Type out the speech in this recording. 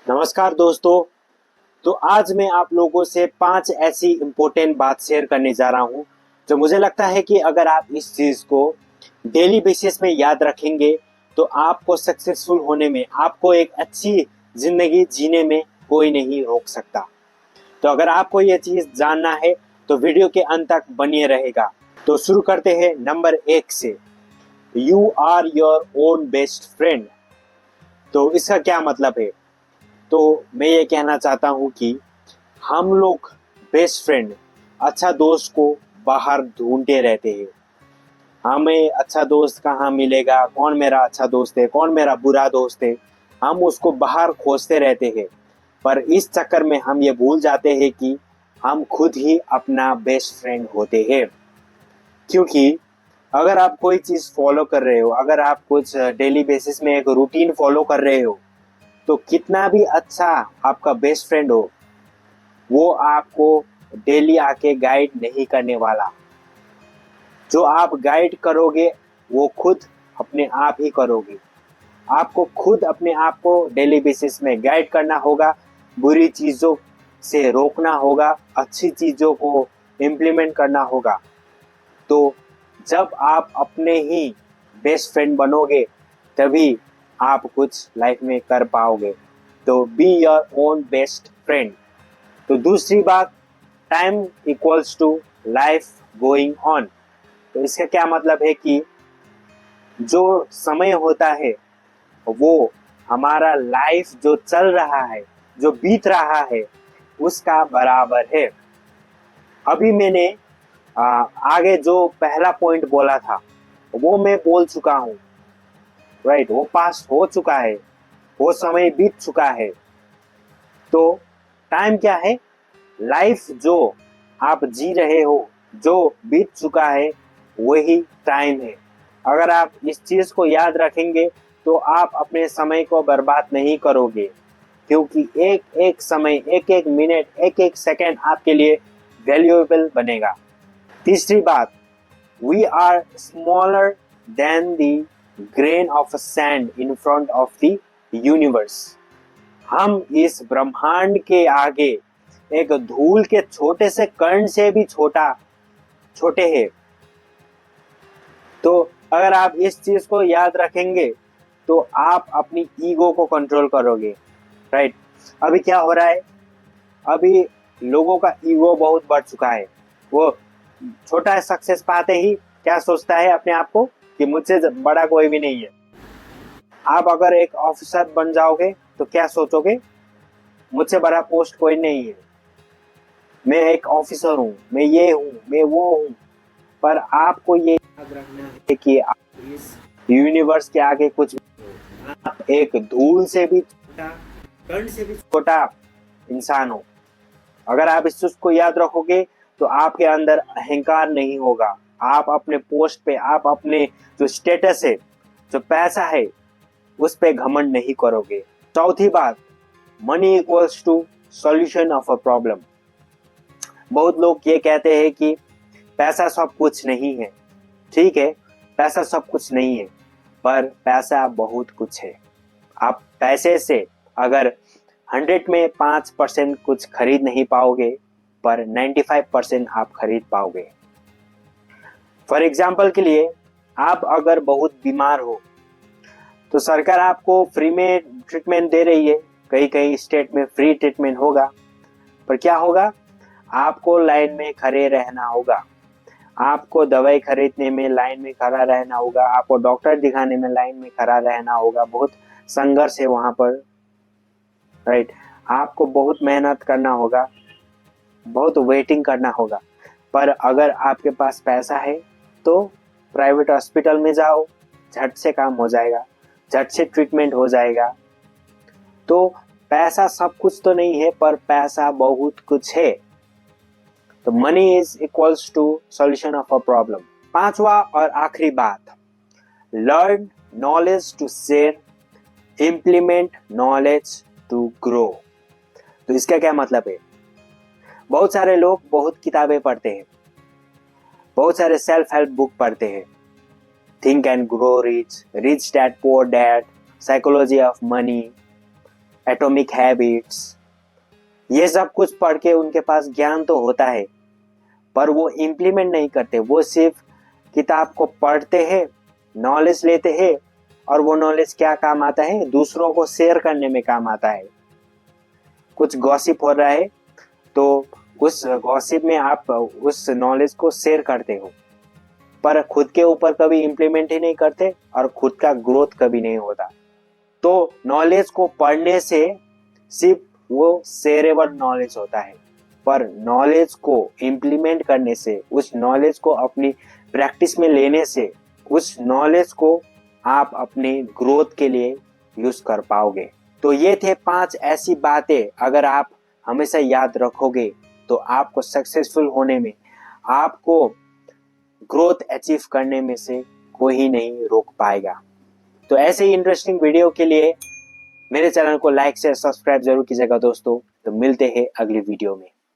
नमस्कार दोस्तों। तो आज मैं आप लोगों से 5 ऐसी इम्पोर्टेंट बात शेयर करने जा रहा हूँ जो मुझे लगता है कि अगर आप इस चीज़ को डेली बेसिस में याद रखेंगे तो आपको सक्सेसफुल होने में, आपको एक अच्छी ज़िंदगी जीने में कोई नहीं रोक सकता। तो अगर आपको ये चीज़ जानना है तो वीडियो के अंत तक बनिए रहेगा। तो शुरू करते हैं नंबर 1 से। You are your own best friend. तो इसका क्या मतलब है? तो मैं ये कहना चाहता हूँ कि हम लोग बेस्ट फ्रेंड, अच्छा दोस्त को बाहर ढूंढते रहते हैं। हमें अच्छा दोस्त कहाँ मिलेगा, कौन मेरा अच्छा दोस्त है, कौन मेरा बुरा दोस्त है, हम उसको बाहर खोजते रहते हैं। पर इस चक्कर में हम ये भूल जाते हैं कि हम खुद ही अपना बेस्ट फ्रेंड होते हैं। क्योंकि अगर आप कोई चीज़ फॉलो कर रहे हो, अगर आप कुछ डेली बेसिस में एक रूटीन फॉलो कर रहे हो, तो कितना भी अच्छा आपका बेस्ट फ्रेंड हो, वो आपको डेली आके गाइड नहीं करने वाला। जो आप गाइड करोगे वो खुद अपने आप ही करोगे। आपको खुद अपने आप को डेली बेसिस में गाइड करना होगा, बुरी चीज़ों से रोकना होगा, अच्छी चीज़ों को इम्प्लीमेंट करना होगा। तो जब आप अपने ही बेस्ट फ्रेंड बनोगे तभी आप कुछ लाइफ में कर पाओगे। तो be your own best friend. तो दूसरी बात, time equals to life going on. तो इसका क्या मतलब है कि जो समय होता है वो हमारा लाइफ जो चल रहा है, जो बीत रहा है, उसका बराबर है। अभी मैंने आगे जो पहला पॉइंट बोला था वो मैं बोल चुका हूँ, राइट। वो पास्ट हो चुका है, वो समय बीत चुका है। तो टाइम क्या है? लाइफ जो आप जी रहे हो, जो बीत चुका है, वही टाइम है। अगर आप इस चीज़ को याद रखेंगे तो आप अपने समय को बर्बाद नहीं करोगे, क्योंकि एक एक समय, एक एक मिनट, एक एक सेकंड आपके लिए वैल्यूएबल बनेगा। तीसरी बात, we are smaller than the grain of sand in front of the universe. हम इस ब्रह्मांड के आगे एक धूल के छोटे से कण से भी छोटे हैं। तो अगर आप इस चीज को याद रखेंगे तो आप अपनी ईगो को कंट्रोल करोगे, राइट। अभी क्या हो रहा है? अभी लोगों का ईगो बहुत बढ़ चुका है। वो छोटा सक्सेस पाते ही क्या सोचता है अपने आप को कि मुझसे बड़ा कोई भी नहीं है। आप अगर एक ऑफिसर बन जाओगे तो क्या सोचोगे? मुझसे बड़ा पोस्ट कोई नहीं है, मैं एक ऑफिसर हूँ, मैं ये हूँ, मैं वो हूँ। पर आपको ये याद रखना है कि आप इस यूनिवर्स के आगे कुछ भी हो। आप एक धूल से भी छोटा, कण से भी छोटा इंसान हो। अगर आप इस चीज को याद रखोगे तो आपके अंदर अहंकार नहीं होगा। आप अपने पोस्ट पे, आप अपने जो स्टेटस है, जो पैसा है, उस पे घमंड नहीं करोगे। चौथी बात, money equals to solution of a problem. बहुत लोग ये कहते हैं कि पैसा सब कुछ नहीं है। ठीक है, पैसा सब कुछ नहीं है, पर पैसा बहुत कुछ है। आप पैसे से अगर 100 में 5% कुछ खरीद नहीं पाओगे, पर 95% आप खरीद पाओगे। फॉर एग्जाम्पल के लिए, आप अगर बहुत बीमार हो तो सरकार आपको फ्री में ट्रीटमेंट दे रही है। कई कई स्टेट में फ्री ट्रीटमेंट होगा, पर क्या होगा? आपको लाइन में खड़े रहना होगा, आपको दवाई खरीदने में लाइन में खड़ा रहना होगा, आपको डॉक्टर दिखाने में लाइन में खड़ा रहना होगा। बहुत संघर्ष है वहां पर, राइट। आपको बहुत मेहनत करना होगा, बहुत वेटिंग करना होगा। पर अगर आपके पास पैसा है तो प्राइवेट हॉस्पिटल में जाओ, झट से काम हो जाएगा, झट से ट्रीटमेंट हो जाएगा। तो पैसा सब कुछ तो नहीं है, पर पैसा बहुत कुछ है। तो money is equals to solution of a problem. पांचवा और आखिरी बात, learn knowledge to share, implement knowledge to grow. तो इसका क्या मतलब है? बहुत सारे लोग बहुत किताबें पढ़ते हैं, बहुत सारे सेल्फ हेल्प बुक पढ़ते हैं, think and grow rich, rich dad poor dad, psychology of money, atomic habits, ये सब कुछ पढ़ के उनके पास ज्ञान तो होता है, पर वो इम्प्लीमेंट नहीं करते। वो सिर्फ किताब को पढ़ते हैं, नॉलेज लेते हैं, और वो नॉलेज क्या काम आता है? दूसरों को शेयर करने में काम आता है। कुछ गॉसिप हो रहा है तो उस गॉसिप में आप उस नॉलेज को शेयर करते हो, पर खुद के ऊपर कभी इम्प्लीमेंट ही नहीं करते और खुद का ग्रोथ कभी नहीं होता। तो नॉलेज को पढ़ने से सिर्फ वो शेयरेबल नॉलेज होता है, पर नॉलेज को इम्प्लीमेंट करने से, उस नॉलेज को अपनी प्रैक्टिस में लेने से, उस नॉलेज को आप अपने ग्रोथ के लिए यूज कर पाओगे। तो ये थे 5 ऐसी बातें, अगर आप हमेशा याद रखोगे तो आपको सक्सेसफुल होने में, आपको ग्रोथ अचीव करने में से कोई नहीं रोक पाएगा। तो ऐसे ही इंटरेस्टिंग वीडियो के लिए मेरे चैनल को लाइक शेयर सब्सक्राइब जरूर कीजिएगा दोस्तों। तो मिलते हैं अगली वीडियो में।